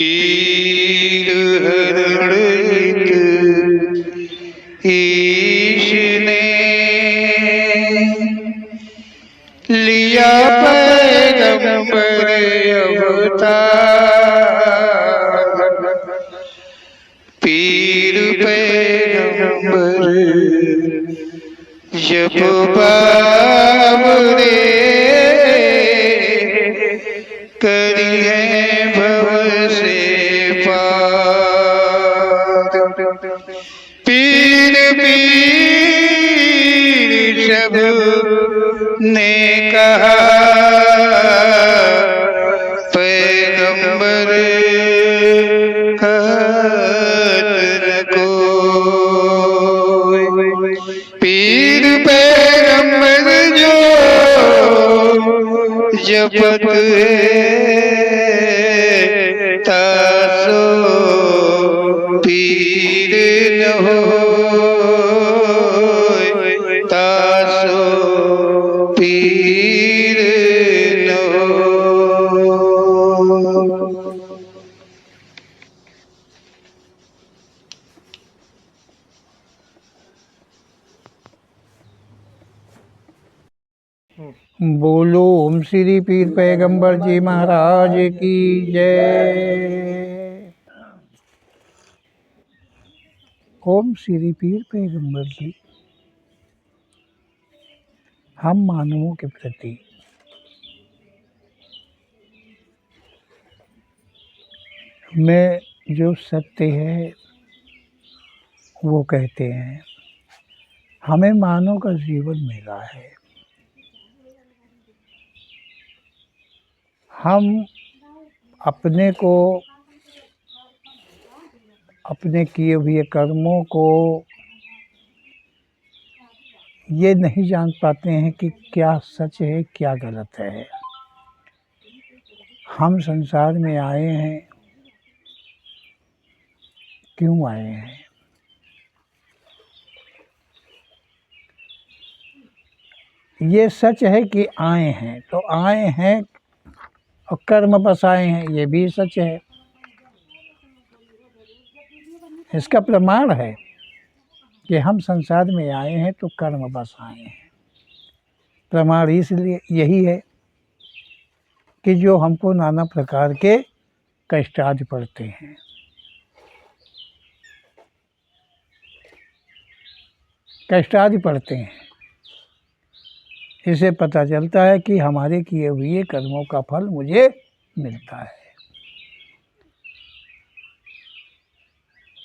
पीर हरणित ईश ने लिया पैगंबर अवतार। पीर पैगंबर जब बाबरे करी है भव से पार। पीर पीर सब ने कहा पैगंबर कहत न कोई। पीर पैगंबर जो जपत है तासो पीर न होय, तासो पीर न होय। बोलो ओम श्री पीर पैगंबर जी महाराज की जय। ओम श्री पीर पैगंबर जी हम मानवों के प्रति में जो सत्य है वो कहते हैं। हमें मानव का जीवन मिला है, हम अपने को, अपने किए हुए कर्मों को ये नहीं जान पाते हैं कि क्या सच है क्या गलत है। हम संसार में आए हैं, क्यों आए हैं? ये सच है कि आए हैं, तो आए हैं और कर्म बस आए हैं, ये भी सच है। इसका प्रमाण है कि हम संसार में आए हैं तो कर्म बस आए हैं। प्रमाण इसलिए यही है कि जो हमको नाना प्रकार के कष्ट आदि पड़ते हैं, कष्ट आदि पड़ते हैं, इससे पता चलता है कि हमारे किए हुए कर्मों का फल मुझे मिलता है।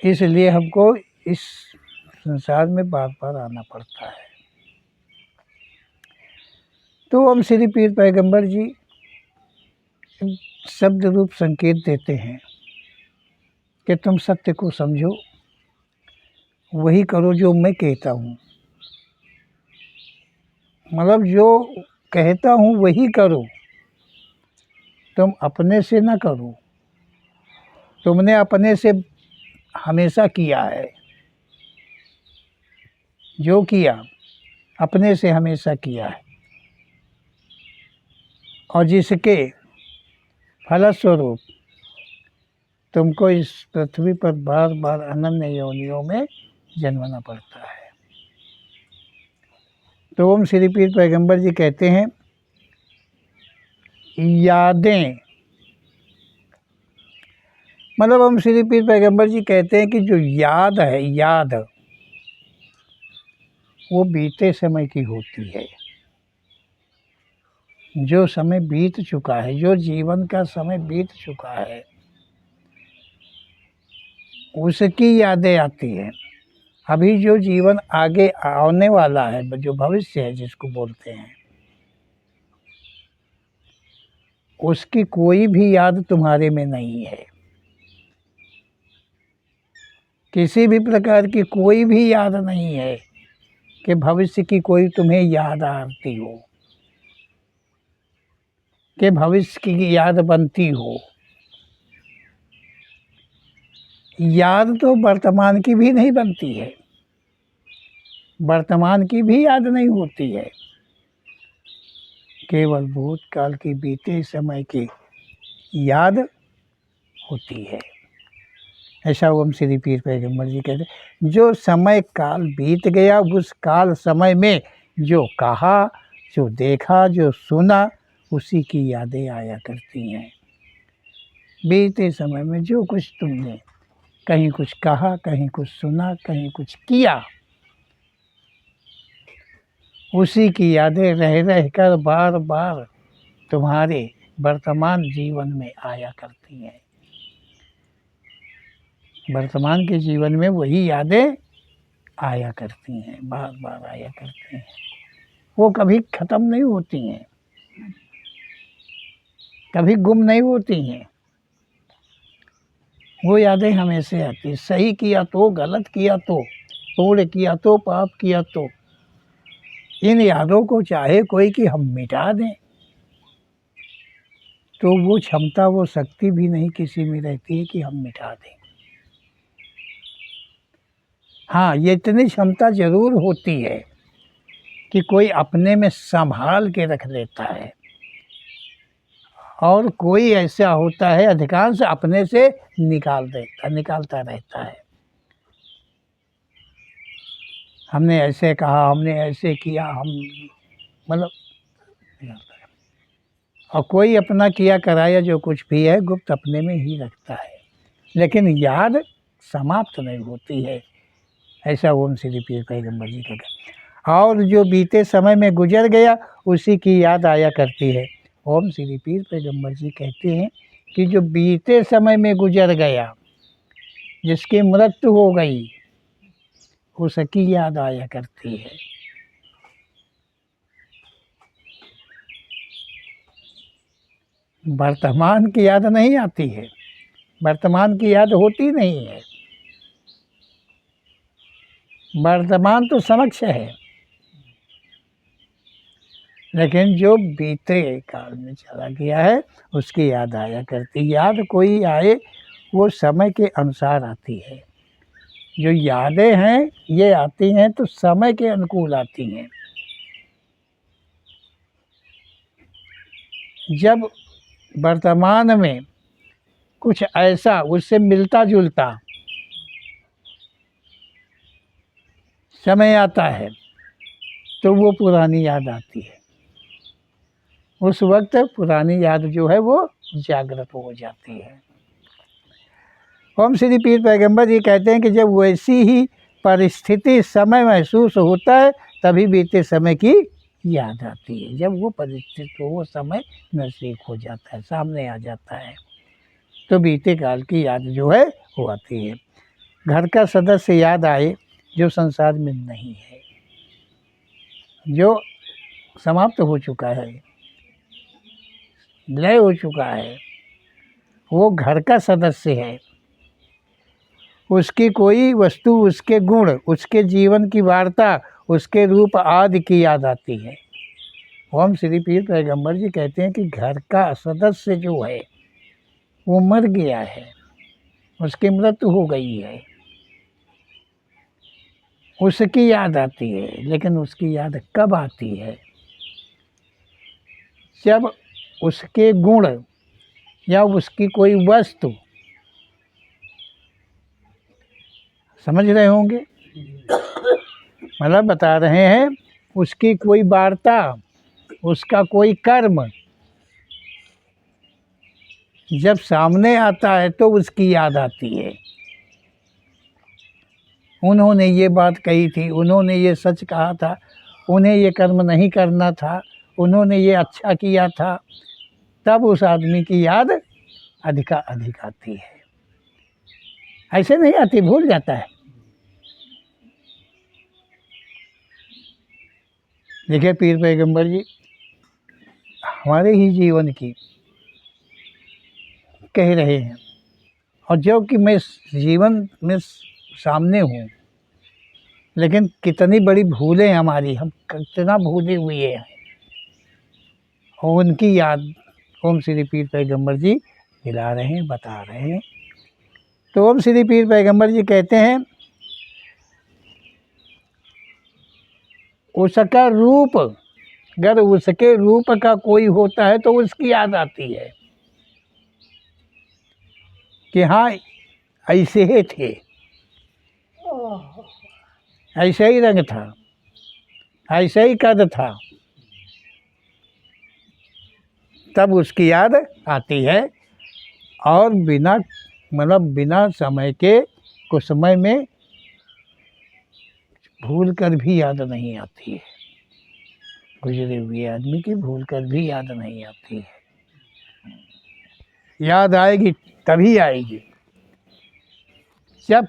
इसलिए हमको इस संसार में बार बार आना पड़ता है। तो हम श्री पीर पैगंबर जी शब्द रूप संकेत देते हैं कि तुम सत्य को समझो, वही करो जो मैं कहता हूँ। मतलब जो कहता हूँ वही करो, तुम अपने से ना करो। तुमने अपने से हमेशा किया है, जो किया अपने से हमेशा किया है, और जिसके फलस्वरूप तुमको इस पृथ्वी पर बार बार अनन्य योनियों में जन्मना पड़ता है। तो ओम श्री पीर पैगंबर जी कहते हैं यादें, मतलब हम श्री पीर पैगंबर जी कहते हैं कि जो याद है, याद वो बीते समय की होती है। जो समय बीत चुका है, जो जीवन का समय बीत चुका है, उसकी यादें आती हैं। अभी जो जीवन आगे आने वाला है, जो भविष्य है जिसको बोलते हैं, उसकी कोई भी याद तुम्हारे में नहीं है। किसी भी प्रकार की कोई भी याद नहीं है कि भविष्य की कोई तुम्हें याद आती हो, कि भविष्य की याद बनती हो। याद तो वर्तमान की भी नहीं बनती है, वर्तमान की भी याद नहीं होती है। केवल भूतकाल की बीते समय की याद होती है। ऐसा ओम श्री पीर पैगम्बर जी कहते हैं, जो समय काल बीत गया उस काल समय में जो कहा, जो देखा, जो सुना, उसी की यादें आया करती हैं। बीते समय में जो कुछ तुमने कहीं कुछ कहा, कहीं कुछ सुना, कहीं कुछ किया, उसी की यादें रह रह कर बार बार तुम्हारे वर्तमान जीवन में आया करती हैं। वर्तमान के जीवन में वही यादें आया करती हैं, बार बार आया करती हैं। वो कभी ख़त्म नहीं होती हैं, कभी गुम नहीं होती हैं। वो यादें हमेशा आती हैं, सही किया तो, गलत किया तो, पुण्य किया तो, पाप किया तो। इन यादों को चाहे कोई कि हम मिटा दें, तो वो क्षमता, वो शक्ति भी नहीं किसी में रहती है कि हम मिटा दें। हाँ, ये इतनी क्षमता ज़रूर होती है कि कोई अपने में संभाल के रख लेता है, और कोई ऐसा होता है अधिकांश अपने से निकालता रहता है। हमने ऐसे कहा, हमने ऐसे किया, हम मतलब, और कोई अपना किया कराया जो कुछ भी है गुप्त अपने में ही रखता है, लेकिन याद समाप्त नहीं होती है। ऐसा ओम श्री पीर पैगम्बर जी का कहना। और जो बीते समय में गुजर गया उसी की याद आया करती है। ओम श्री पीर पैगम्बर जी कहते हैं कि जो बीते समय में गुजर गया, जिसकी मृत्यु हो गई, उसकी याद आया करती है। वर्तमान की याद नहीं आती है, वर्तमान की याद होती नहीं है। वर्तमान तो समक्ष है, लेकिन जो बीते काल में चला गया है उसकी याद आया करती। याद कोई आए वो समय के अनुसार आती है। जो यादें हैं ये आती हैं तो समय के अनुकूल आती हैं। जब वर्तमान में कुछ ऐसा उससे मिलता जुलता समय आता है तो वो पुरानी याद आती है। उस वक्त पुरानी याद जो है वो जागृत हो जाती है। ओम श्री पीर पैगम्बर जी कहते हैं कि जब वैसी ही परिस्थिति समय महसूस होता है तभी बीते समय की याद आती है। जब वो परिस्थिति, वो समय नज़दीक हो जाता है, सामने आ जाता है, तो बीते काल की याद जो है वो आती है। घर का सदस्य याद आए जो संसार में नहीं है, जो समाप्त हो चुका है, लय हो चुका है, वो घर का सदस्य है। उसकी कोई वस्तु, उसके गुण, उसके जीवन की वार्ता, उसके रूप आदि की याद आती है। ओम श्री पीर पैगम्बर जी कहते हैं कि घर का सदस्य जो है वो मर गया है, उसकी मृत्यु हो गई है, उसकी याद आती है। लेकिन उसकी याद कब आती है? जब उसके गुण या उसकी कोई वस्तु, समझ रहे होंगे, मतलब बता रहे हैं, उसकी कोई वार्ता, उसका कोई कर्म जब सामने आता है तो उसकी याद आती है। उन्होंने ये बात कही थी, उन्होंने ये सच कहा था, उन्हें ये कर्म नहीं करना था, उन्होंने ये अच्छा किया था, तब उस आदमी की याद अधिक आती है। ऐसे नहीं आती, भूल जाता है। देखिए पीर पैगम्बर जी हमारे ही जीवन की कह रहे हैं, और जो कि मैं जीवन में सामने हूँ, लेकिन कितनी बड़ी भूलें हमारी, हम कितना भूले हुए हैं, और उनकी याद ओम श्री पीर पैगम्बर जी दिला रहे हैं, बता रहे हैं। तो ओम श्री पीर पैगम्बर जी कहते हैं, उसका रूप, अगर उसके रूप का कोई होता है तो उसकी याद आती है। कि हाँ ऐसे ही थे, ऐसे ही रंग था, ऐसे ही कद था, तब उसकी याद आती है। और बिना मतलब बिना समय के कुछ समय में भूल कर भी याद नहीं आती है, गुजरे हुए आदमी की भूल कर भी याद नहीं आती है। याद आएगी तभी आएगी जब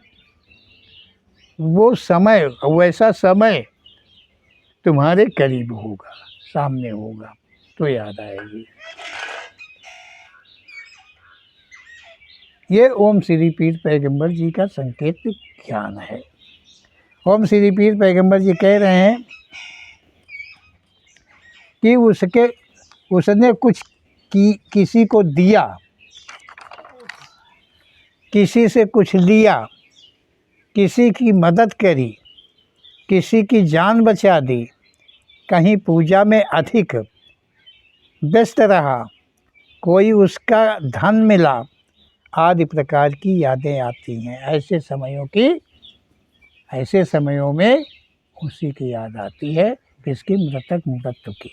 वो समय, वैसा समय तुम्हारे करीब होगा, सामने होगा, तो याद आएगी। ये ओम श्री पीर पैगंबर जी का संकेत ज्ञान है। ओम श्री पीर पैगंबर जी कह रहे हैं कि उसने कुछ किसी को दिया, किसी से कुछ लिया, किसी की मदद करी, किसी की जान बचा दी, कहीं पूजा में अधिक व्यस्त रहा, कोई उसका धन मिला, आदि प्रकार की यादें आती हैं। ऐसे समयों में उसी की याद आती है, किसकी? मृत्यु की,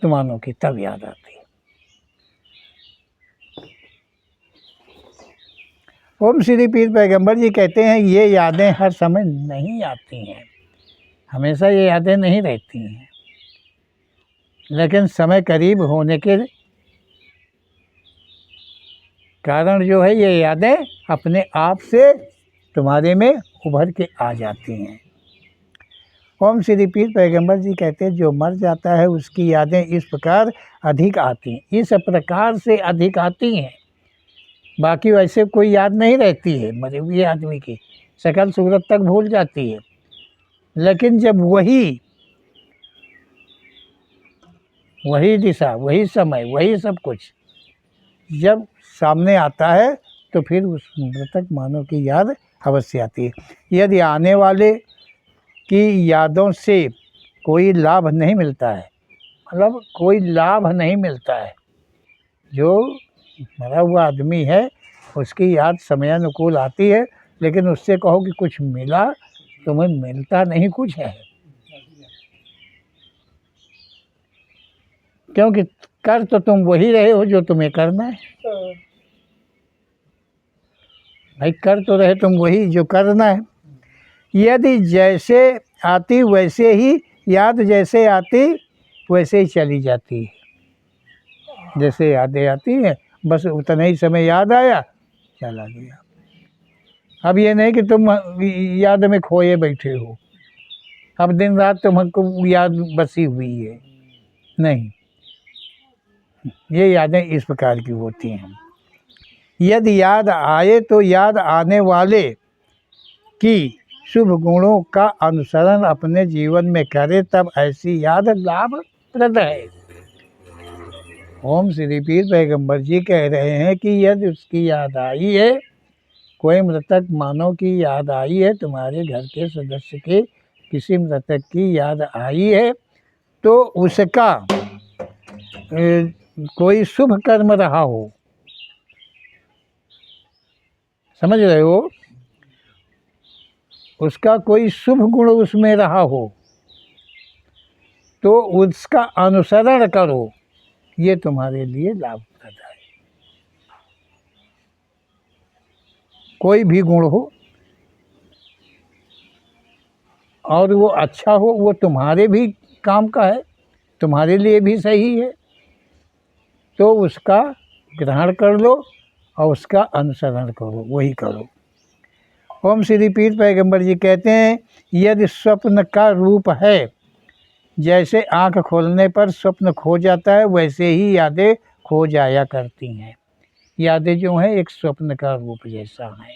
मानव की तब याद आती है। ओम श्री पीर पैगंबर जी कहते हैं ये यादें हर समय नहीं आती हैं, हमेशा ये यादें नहीं रहती हैं, लेकिन समय करीब होने के कारण जो है ये यादें अपने आप से तुम्हारे में उभर के आ जाती हैं। ओम श्री पीर पैगंबर जी कहते हैं जो मर जाता है उसकी यादें इस प्रकार अधिक आती हैं, इस प्रकार से अधिक आती हैं। बाकी वैसे कोई याद नहीं रहती है, मरे हुए आदमी की शकल सूरत तक भूल जाती है, लेकिन जब वही दिशा, वही समय, वही सब कुछ जब सामने आता है तो फिर उस मृतक मानव की याद अवश्य आती है। यदि आने वाले की यादों से कोई लाभ नहीं मिलता है, मतलब कोई लाभ नहीं मिलता है, जो मरा हुआ आदमी है उसकी याद समयानुकूल आती है, लेकिन उससे कहो कि कुछ मिला, तुम्हें मिलता नहीं कुछ है, क्योंकि कर तो तुम वही रहे हो जो तुम्हें करना है। भाई कर तो रहे तुम वही जो करना है। यदि जैसे आती वैसे ही याद, जैसे आती वैसे ही चली जाती है, जैसे यादें आती हैं बस उतना ही समय याद आया चला गया। अब ये नहीं कि तुम याद में खोए बैठे हो, अब दिन रात तुमको याद बसी हुई है, नहीं, ये यादें इस प्रकार की होती हैं। यदि याद आए तो याद आने वाले की शुभ गुणों का अनुसरण अपने जीवन में करे, तब ऐसी याद लाभप्रद है। ओम श्री पीर पैगंबर जी कह रहे हैं कि यदि उसकी याद आई है, कोई मृतक मानव की याद आई है, तुम्हारे घर के सदस्य के किसी मृतक की याद आई है, तो उसका कोई शुभ कर्म रहा हो, समझ रहे हो, उसका कोई शुभ गुण उसमें रहा हो, तो उसका अनुसरण करो, ये तुम्हारे लिए लाभप्रद है। कोई भी गुण हो और वो अच्छा हो, वो तुम्हारे भी काम का है, तुम्हारे लिए भी सही है, तो उसका ग्रहण कर लो और उसका अनुसरण करो, वही करो। ओम श्री पीर पैगंबर जी कहते हैं यदि स्वप्न का रूप है, जैसे आँख खोलने पर स्वप्न खो जाता है, वैसे ही यादें खो जाया करती हैं। यादें जो हैं एक स्वप्न का रूप जैसा है,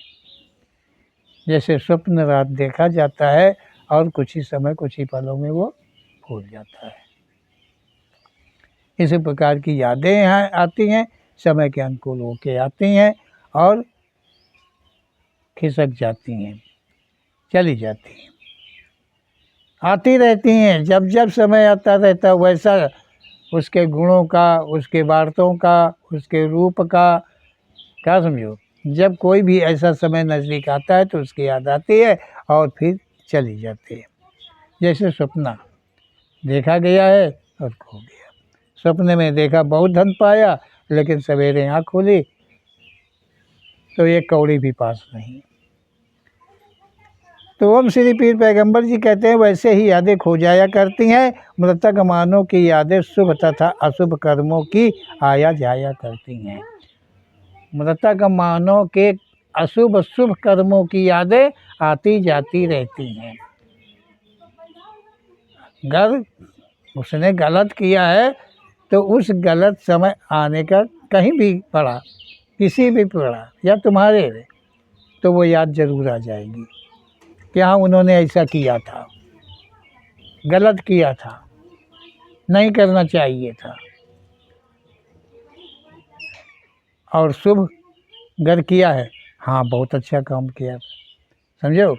जैसे स्वप्न रात देखा जाता है और कुछ ही समय, कुछ ही पलों में वो भूल जाता है। इसी प्रकार की यादें यहाँ आती हैं, समय के अनुकूल होके आती हैं और खिसक जाती हैं, चली जाती हैं, आती रहती हैं। जब जब समय आता रहता है वैसा उसके गुणों का, उसके वार्तों का, उसके रूप का, क्या समझो। जब कोई भी ऐसा समय नज़दीक आता है तो उसकी याद आती है और फिर चली जाती है। जैसे सपना देखा गया है और खो गया। सपने में देखा बहुत धन पाया, लेकिन सवेरे आँख खोली तो एक कौड़ी भी पास नहीं। तो ओम श्री पीर पैगंबर जी कहते हैं वैसे ही यादें खो जाया करती हैं। मृतक मानव की यादें शुभ तथा अशुभ कर्मों की आया जाया करती हैं। मृतक मानव के अशुभ शुभ कर्मों की यादें आती जाती रहती हैं। अगर उसने गलत किया है तो उस गलत समय आने का कहीं भी पड़ा, किसी भी पड़ा या तुम्हारे, तो वो याद ज़रूर आ जाएगी कि हाँ उन्होंने ऐसा किया था, गलत किया था, नहीं करना चाहिए था। और शुभ अगर किया है, हाँ बहुत अच्छा काम किया, समझो,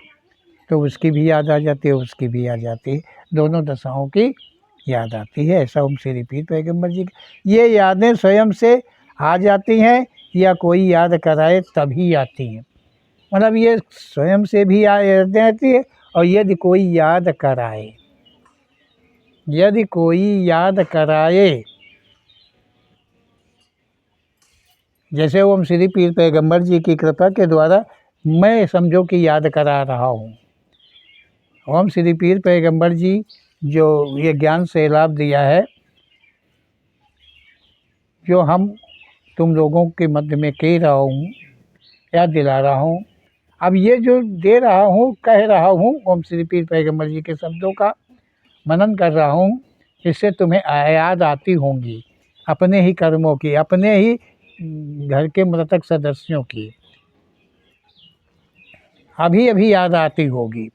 तो उसकी भी याद आ जाती है, उसकी भी आ जाती है, दोनों दशाओं की याद आती है। ऐसा ओम श्री पीर पैगंबर जी ये यादें स्वयं से आ जाती हैं या कोई याद कराए तभी आती हैं। मतलब ये स्वयं से भी यादें आती है और यदि कोई याद कराए, यदि कोई याद कराए, जैसे ओम श्री पीर पैगंबर जी की कृपा के द्वारा मैं समझो कि याद करा रहा हूँ। ओम श्री पीर पैगंबर जी जो ये ज्ञान सैलाब दिया है, जो हम तुम लोगों के मध्य में कह रहा हूँ या दिला रहा हूँ, अब ये जो दे रहा हूँ, कह रहा हूँ, ओम श्री पीर पैगंबर जी के शब्दों का मनन कर रहा हूँ, इससे तुम्हें याद आती होंगी अपने ही कर्मों की, अपने ही घर के मृतक सदस्यों की, अभी अभी याद आती होगी।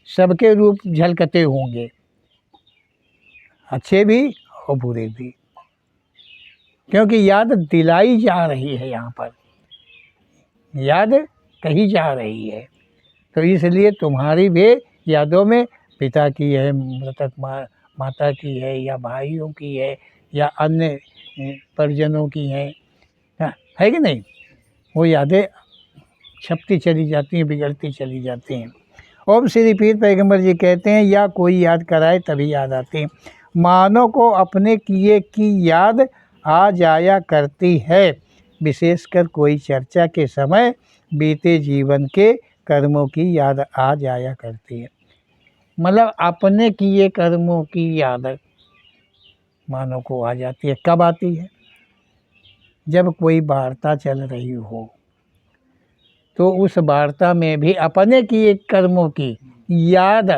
सबके रूप झलकते होंगे, अच्छे भी और बुरे भी, क्योंकि याद दिलाई जा रही है, यहाँ पर याद कही जा रही है। तो इसलिए तुम्हारी भी यादों में पिता की है, मृतक माता की है, या भाइयों की है, या अन्य परिजनों की है कि नहीं, वो यादें छपती चली जाती हैं, बिगड़ती चली जाती हैं। ओम श्री पीर पैगंबर जी कहते हैं या कोई याद कराए तभी याद आती है। मानव को अपने किए की याद आ जाया करती है, विशेषकर कोई चर्चा के समय बीते जीवन के कर्मों की याद आ जाया करती है। मतलब अपने किए कर्मों की याद मानव को आ जाती है। कब आती है? जब कोई वार्ता चल रही हो तो उस वार्ता में भी अपने किए कर्मों की याद,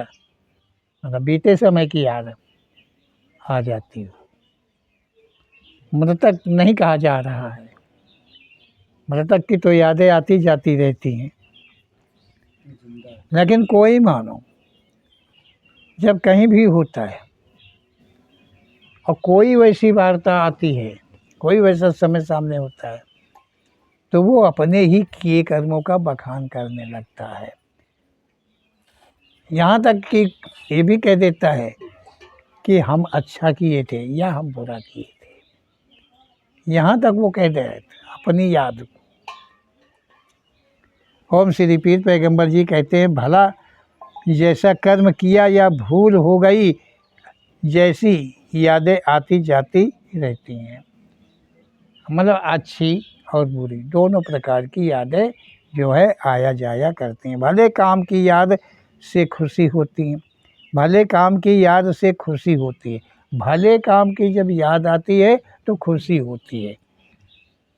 मतलब बीते समय की याद आ जाती है। मृतक नहीं कहा जा रहा है, मृतक की तो यादें आती जाती रहती हैं, लेकिन कोई मानो जब कहीं भी होता है और कोई वैसी वार्ता आती है, कोई वैसा समय सामने होता है, तो वो अपने ही किए कर्मों का बखान करने लगता है। यहाँ तक कि ये भी कह देता है कि हम अच्छा किए थे या हम बुरा किए थे, यहाँ तक वो कह दे अपनी याद को। ओम श्री पीर पैगंबर जी कहते हैं भला जैसा कर्म किया या भूल हो गई, जैसी यादें आती जाती रहती हैं। मतलब अच्छी और बुरी दोनों प्रकार की यादें जो है आया जाया करती हैं। भले काम की याद से खुशी होती है, भले काम की याद से खुशी होती है, भले काम की जब याद आती है तो खुशी होती है।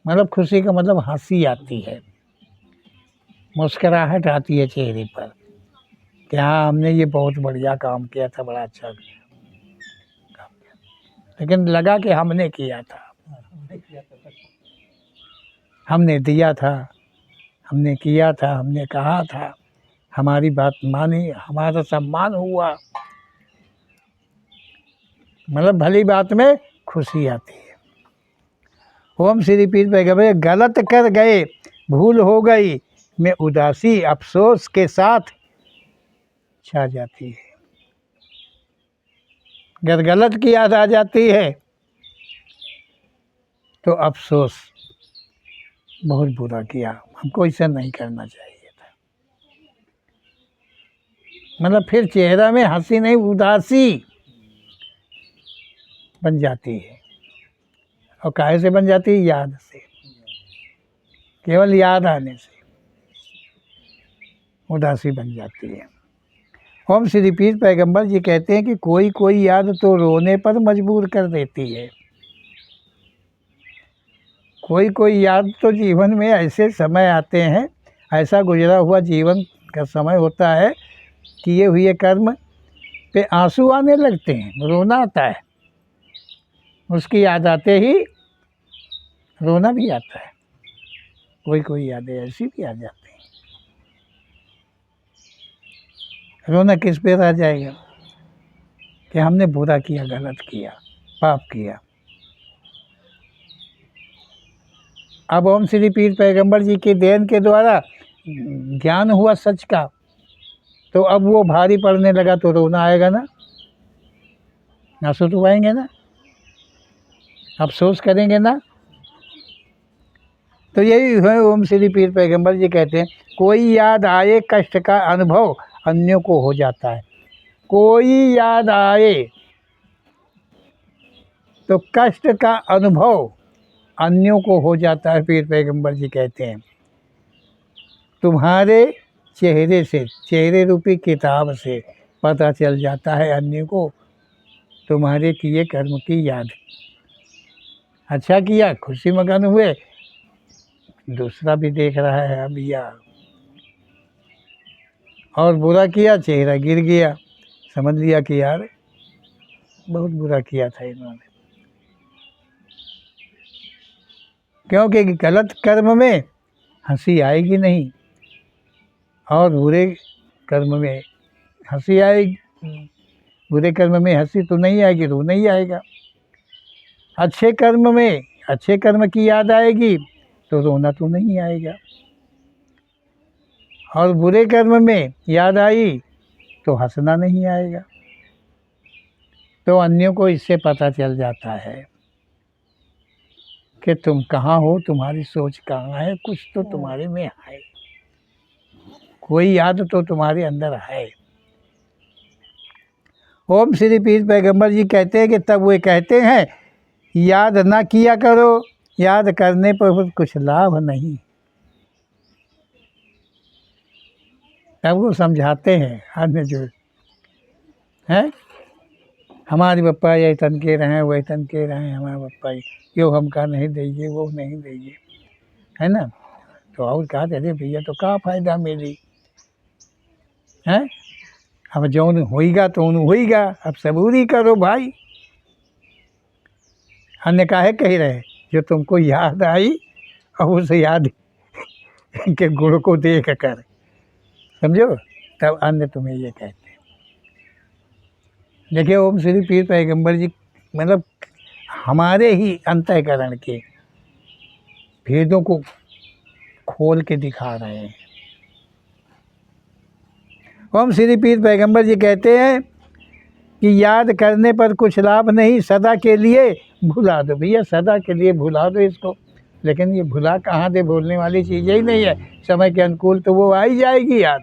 मतलब खुशी का मतलब हंसी आती है, मुस्कुराहट आती है चेहरे पर कि हाँ हमने ये बहुत बढ़िया काम किया था, बड़ा अच्छा काम किया, लेकिन लगा कि हमने किया था, हमने दिया था, हमने किया था, हमने कहा था, हमारी बात मानी, हमारा सम्मान हुआ। मतलब भली बात में खुशी आती है। ओम श्री पीर पैगंबर गलत कर गए, भूल हो गई में उदासी अफसोस के साथ छा जाती है। अगर गलत की याद आ जाती है तो अफसोस, बहुत बुरा किया, हमको ऐसा नहीं करना चाहिए था। मतलब फिर चेहरा में हंसी नहीं, उदासी बन जाती है। और काहे से बन जाती है? याद से, केवल याद आने से उदासी बन जाती है। ओम श्री पीर पैगंबर जी कहते हैं कि कोई कोई याद तो रोने पर मजबूर कर देती है। कोई कोई याद तो जीवन में ऐसे समय आते हैं, ऐसा गुजरा हुआ जीवन का समय होता है, किए हुए कर्म पे आंसू आने लगते हैं, रोना आता है। उसकी याद आते ही रोना भी आता है। कोई कोई यादें ऐसी भी आ जाती हैं। रोना किस पे रह जाएगा कि हमने बुरा किया, गलत किया, पाप किया। अब ओम श्री पीर पैगंबर जी के देन के द्वारा ज्ञान हुआ सच का, तो अब वो भारी पड़ने लगा तो रोना आएगा ना, आंसू तो आएंगे ना, अफसोस करेंगे ना। तो यही है ओम श्री पीर पैगंबर जी कहते हैं, कोई याद आए कष्ट का अनुभव अन्यों को हो जाता है। कोई याद आए तो कष्ट का अनुभव अन्यों को हो जाता है। पीर पैगंबर जी कहते हैं, तुम्हारे चेहरे से, चेहरे रूपी किताब से पता चल जाता है अन्य को तुम्हारे किए कर्म की याद। अच्छा किया, खुशी मगन हुए, दूसरा भी देख रहा है अब यार, और बुरा किया, चेहरा गिर गया, समझ लिया कि यार बहुत बुरा किया था इन्होंने। क्योंकि गलत कर्म में हंसी आएगी नहीं, और बुरे कर्म में हंसी आएगी। बुरे कर्म में हंसी तो नहीं आएगी, रो नहीं आएगा। अच्छे कर्म में, अच्छे कर्म की याद आएगी तो रोना तो नहीं आएगा। और बुरे कर्म में याद आई तो हंसना नहीं आएगा। तो अन्यों को इससे पता चल जाता है कि तुम कहाँ हो, तुम्हारी सोच कहाँ है, कुछ तो तुम्हारे में है, कोई याद तो तुम्हारे अंदर है। ओम श्री पीर पैगंबर जी कहते हैं कि तब वे कहते हैं, याद ना किया करो, याद करने पर कुछ लाभ नहीं। तब वो समझाते हैं अन्य जो हैं, हमारे पप्पा ये तन के रहें, वह तन के रहें, हमारे पप्पा यो हमका नहीं दीजिए, वो नहीं दीजिए, है ना। तो और कहा, अरे भैया तो का फ़ायदा मिली है, अब जौन होइगा तो उन होइगा, अब सबूरी करो भाई। अन्य काहे कह रहे, जो तुमको याद आई और उस याद के गुण को देख कर, समझो, तब अन्य तुम्हें ये कहते हैं। देखिए ओम श्री पीर पैगंबर जी मतलब हमारे ही अंतःकरण के भेदों को खोल के दिखा रहे हैं। ओम श्री पीर पैगंबर जी कहते हैं कि याद करने पर कुछ लाभ नहीं, सदा के लिए भुला दो। भैया सदा के लिए भुला दो इसको, लेकिन ये भुला कहाँ दे, भूलने वाली चीज़ ही नहीं है। समय के अनुकूल तो वो आ ही जाएगी याद।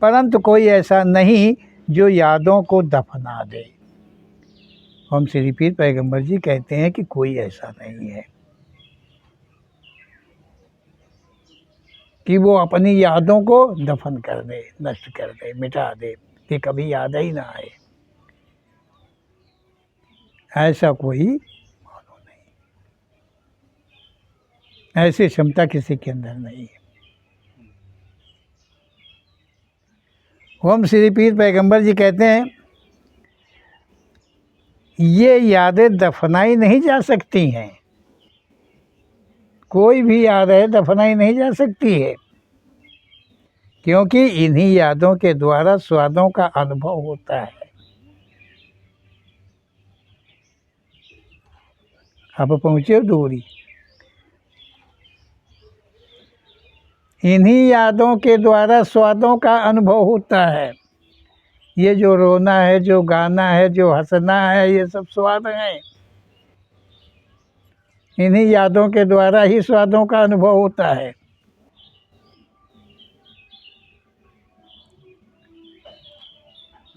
परंतु कोई ऐसा नहीं जो यादों को दफना दे। ओम श्री पीर पैगंबर जी कहते हैं कि कोई ऐसा नहीं है कि वो अपनी यादों को दफन कर दे, नष्ट कर दे, मिटा दे, कि कभी याद ही ना आए। ऐसा कोई मानो नहीं, ऐसी क्षमता किसी के अंदर नहीं है। ओम श्री पीर पैगंबर जी कहते हैं, ये यादें दफनाई नहीं जा सकती हैं। कोई भी याद है दफनाई नहीं जा सकती है, क्योंकि इन्हीं यादों के द्वारा स्वादों का अनुभव होता है। अब पहुँचे दूरी, इन्हीं यादों के द्वारा स्वादों का अनुभव होता है। ये जो रोना है, जो गाना है, जो हंसना है, ये सब स्वाद हैं। इन्हीं यादों के द्वारा ही स्वादों का अनुभव होता है।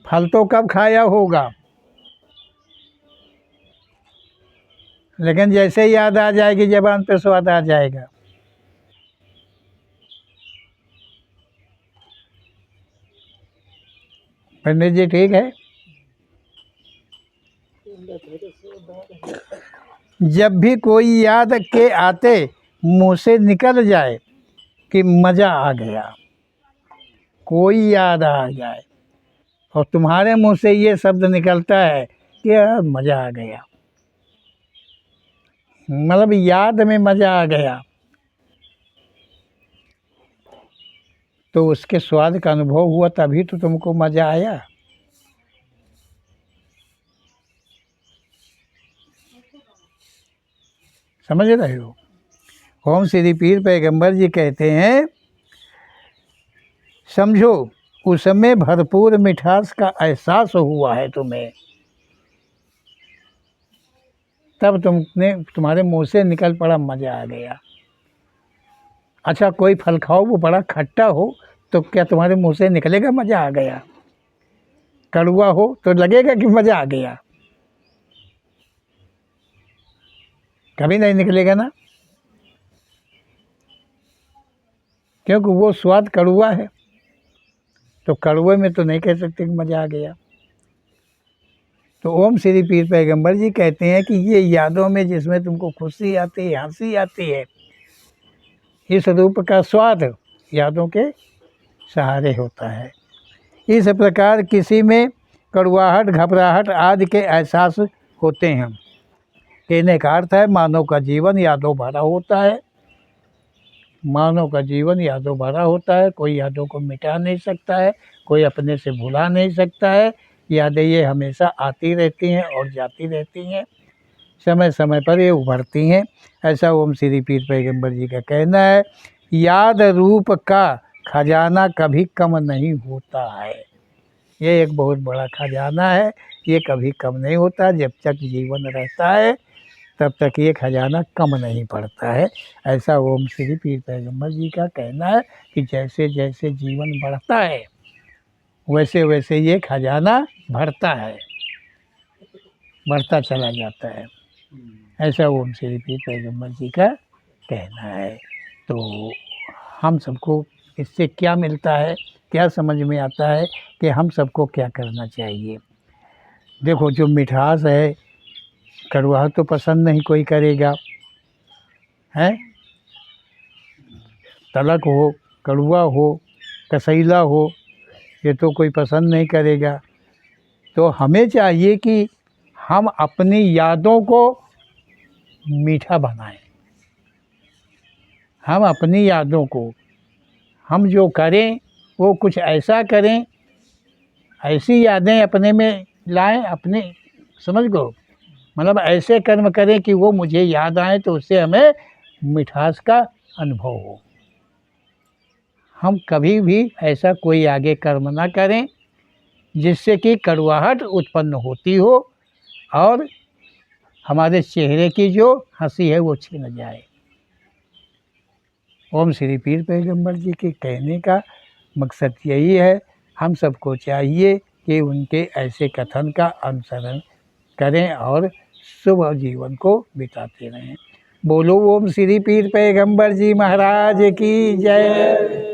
फल तो कब खाया होगा, लेकिन जैसे ही याद आ जाएगी ज़बान पे स्वाद आ जाएगा। पंडित जी ठीक है। जब भी कोई याद के आते मुँह से निकल जाए कि मज़ा आ गया, कोई याद आ जाए और तुम्हारे मुंह से ये शब्द निकलता है कि यार मज़ा आ गया, मतलब याद में मज़ा आ गया, तो उसके स्वाद का अनुभव हुआ, तभी तो तुमको मज़ा आया। समझ रहे हो। ओम श्री पीर पैगंबर जी कहते हैं, समझो उसमें भरपूर मिठास का एहसास हुआ है तुम्हें, तब तुम्हारे मुंह से निकल पड़ा मज़ा आ गया। अच्छा कोई फल खाओ वो बड़ा खट्टा हो तो क्या तुम्हारे मुंह से निकलेगा मज़ा आ गया? कड़वा हो तो लगेगा कि मज़ा आ गया? कभी नहीं निकलेगा ना, क्योंकि वो स्वाद कड़वा है, तो कड़वे में तो नहीं कह सकते कि मज़ा आ गया। तो ओम श्री पीर पैगंबर जी कहते हैं कि ये यादों में जिसमें तुमको खुशी आती है, हंसी आती है, इस रूप का स्वाद यादों के सहारे होता है। इस प्रकार किसी में कड़वाहट, घबराहट आदि के एहसास होते हैं। कहने का अर्थ है मानव का जीवन यादों भरा होता है, मानव का जीवन यादों भरा होता है। कोई यादों को मिटा नहीं सकता है, कोई अपने से भुला नहीं सकता है। यादें ये हमेशा आती रहती हैं और जाती रहती हैं, समय समय पर ये उभरती हैं। ऐसा ओम श्री पीर पैगंबर जी का कहना है। याद रूप का खजाना कभी कम नहीं होता है, ये एक बहुत बड़ा खजाना है, ये कभी कम नहीं होता। जब तक जीवन रहता है तब तक ये खजाना कम नहीं पड़ता है। ऐसा ओम श्री पीर पैगंबर जी का कहना है कि जैसे जैसे जीवन बढ़ता है वैसे वैसे ये खजाना बढ़ता है, बढ़ता चला जाता है। ऐसा ओम श्री पीर पैगंबर जी का कहना है। तो हम सबको इससे क्या मिलता है, क्या समझ में आता है कि हम सबको क्या करना चाहिए। देखो जो मिठास है, कड़वा तो पसंद नहीं कोई करेगा, है तलक हो, कड़वा हो, कसैला हो, ये तो कोई पसंद नहीं करेगा। तो हमें चाहिए कि हम अपनी यादों को मीठा बनाएं। हम अपनी यादों को, हम जो करें वो कुछ ऐसा करें, ऐसी यादें अपने में लाएं, अपने समझ गो, मतलब ऐसे कर्म करें कि वो मुझे याद आए तो उससे हमें मिठास का अनुभव हो। हम कभी भी ऐसा कोई आगे कर्म ना करें जिससे कि कड़वाहट उत्पन्न होती हो और हमारे चेहरे की जो हंसी है वो छिन जाए। ओम श्री पीर पैगंबर जी के कहने का मकसद यही है। हम सबको चाहिए कि उनके ऐसे कथन का अनुसरण करें और शुभ जीवन को बिताते रहें। बोलो ओम श्री पीर पैगंबर जी महाराज की जय।